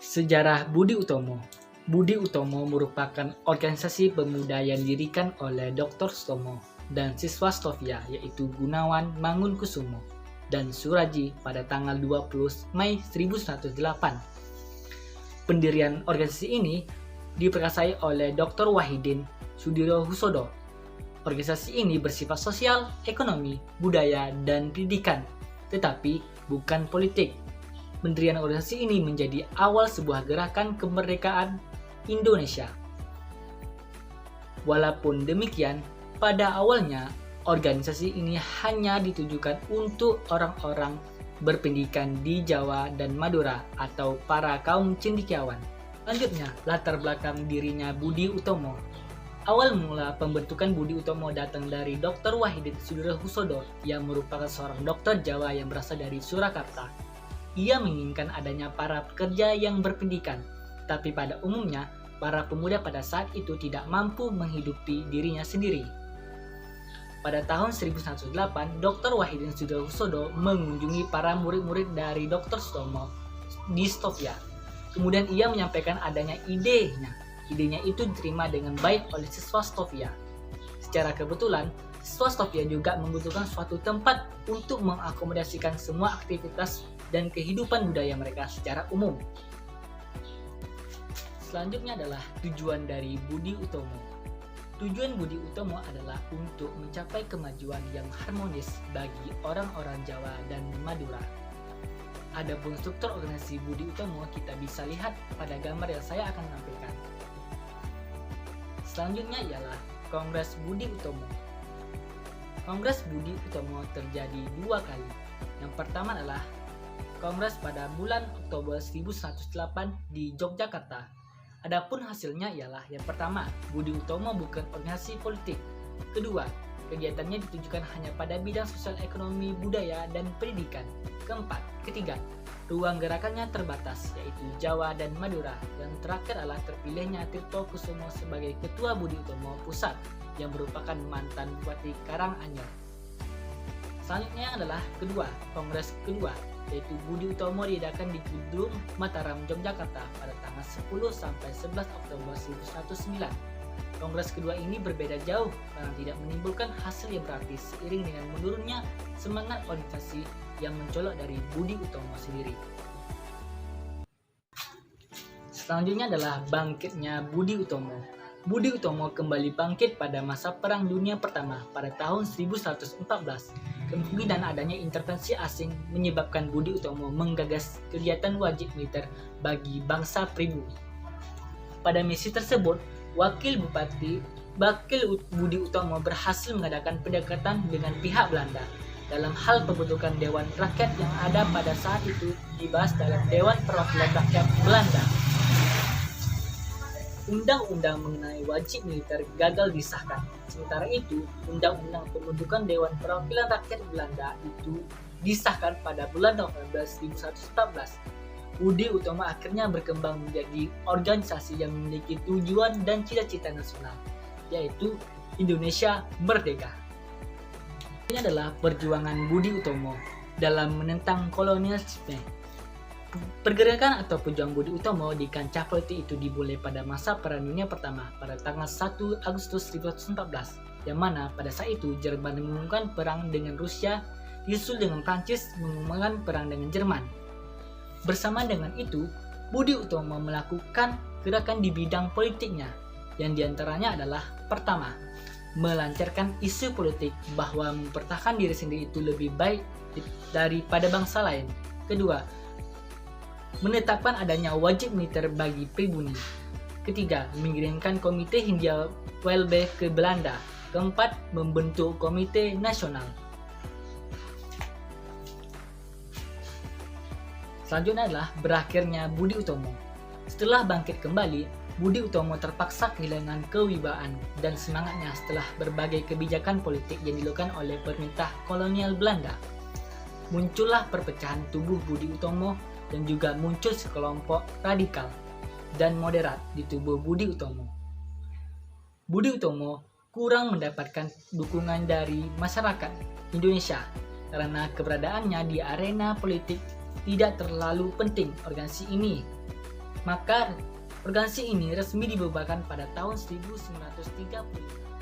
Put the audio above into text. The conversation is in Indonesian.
Sejarah Budi Utomo. Budi Utomo merupakan organisasi pemuda yang didirikan oleh Dr. Sutomo dan siswa Stovia yaitu Gunawan Mangunkusumo dan Suraji pada tanggal 20 Mei 1908. Pendirian organisasi ini diperkasai oleh Dr. Wahidin Sudirohusodo. Organisasi ini bersifat sosial, ekonomi, budaya, dan pendidikan, tetapi bukan politik. Pendirian organisasi ini menjadi awal sebuah gerakan kemerdekaan Indonesia. Walaupun demikian, pada awalnya organisasi ini hanya ditujukan untuk orang-orang berpendidikan di Jawa dan Madura atau para kaum cendekiawan. Selanjutnya, latar belakang dirinya Budi Utomo. Awal mula pembentukan Budi Utomo datang dari Dr. Wahidin Sudirohusodo yang merupakan seorang dokter Jawa yang berasal dari Surakarta. Ia menginginkan adanya para pekerja yang berpendidikan, tapi pada umumnya para pemuda pada saat itu tidak mampu menghidupi dirinya sendiri. Pada tahun 1908, Dr. Wahidin Sudirohusodo mengunjungi para murid-murid dari Dr. Sutomo di Stovia. Kemudian ia menyampaikan adanya idenya. Idenya itu diterima dengan baik oleh siswa Stovia. Secara kebetulan, siswa Stovia juga membutuhkan suatu tempat untuk mengakomodasikan semua aktivitas dan kehidupan budaya mereka secara umum. Selanjutnya adalah tujuan dari Budi Utomo. Tujuan Budi Utomo adalah untuk mencapai kemajuan yang harmonis bagi orang-orang Jawa dan Madura. Adapun struktur organisasi Budi Utomo kita bisa lihat pada gambar yang saya akan tampilkan. Selanjutnya ialah Kongres Budi Utomo. Kongres Budi Utomo terjadi dua kali. Yang pertama adalah Kongres pada bulan Oktober 1908 di Yogyakarta. Adapun hasilnya ialah yang pertama, Budi Utomo bukan organisasi politik. Kedua, kegiatannya ditujukan hanya pada bidang sosial ekonomi, budaya, dan pendidikan. Ketiga, ruang gerakannya terbatas, yaitu Jawa dan Madura. Dan terakhir adalah terpilihnya Tirto Kusumo sebagai Ketua Budi Utomo Pusat, yang merupakan mantan Bupati Karanganyar. Selanjutnya adalah kedua, Kongres kedua, yaitu Budi Utomo diadakan di Gedung Mataram, Yogyakarta pada tanggal 10 sampai 11 Oktober 1909. Kongres kedua ini berbeda jauh karena tidak menimbulkan hasil yang berarti seiring dengan menurunnya semangat organisasi yang mencolok dari Budi Utomo sendiri. Selanjutnya adalah bangkitnya Budi Utomo. Budi Utomo kembali bangkit pada masa Perang Dunia Pertama pada tahun 1114. Kemungkinan adanya intervensi asing menyebabkan Budi Utomo menggagas kegiatan wajib militer bagi bangsa pribumi. Pada misi tersebut, Wakil Budi Utomo berhasil mengadakan pendekatan dengan pihak Belanda. Dalam hal pembentukan Dewan Rakyat yang ada pada saat itu dibahas dalam Dewan Perwakilan Rakyat Belanda. Undang-undang mengenai wajib militer gagal disahkan. Sementara itu, Undang-undang Pembentukan Dewan Perwakilan Rakyat Belanda itu disahkan pada bulan November 1914. Budi Utomo akhirnya berkembang menjadi organisasi yang memiliki tujuan dan cita-cita nasional, yaitu Indonesia Merdeka. Ini adalah perjuangan Budi Utomo dalam menentang kolonialisme. Pergerakan atau perjuangan Budi Utomo di kancah politik itu dimulai pada masa Perang Dunia Pertama pada tanggal 1 Agustus 1914, yang mana pada saat itu Jerman mengumumkan perang dengan Rusia, disusul dengan Prancis mengumumkan perang dengan Jerman. Bersama dengan itu, Budi Utomo melakukan gerakan di bidang politiknya, yang diantaranya adalah pertama, melancarkan isu politik bahwa mempertahankan diri sendiri itu lebih baik daripada bangsa lain. Kedua, menetapkan adanya wajib militer bagi pribumi. Ketiga, mengirimkan Komite Hindia Welbe ke Belanda. Keempat, membentuk Komite Nasional. Selanjutnya adalah berakhirnya Budi Utomo. Setelah bangkit kembali, Budi Utomo terpaksa kehilangan kewibawaan dan semangatnya setelah berbagai kebijakan politik yang dilakukan oleh pemerintah kolonial Belanda. Muncullah perpecahan tubuh Budi Utomo dan juga muncul sekelompok radikal dan moderat di tubuh Budi Utomo. Budi Utomo kurang mendapatkan dukungan dari masyarakat Indonesia karena keberadaannya di arena politik tidak terlalu penting organisasi ini. Maka organisasi ini resmi dibubarkan pada tahun 1935.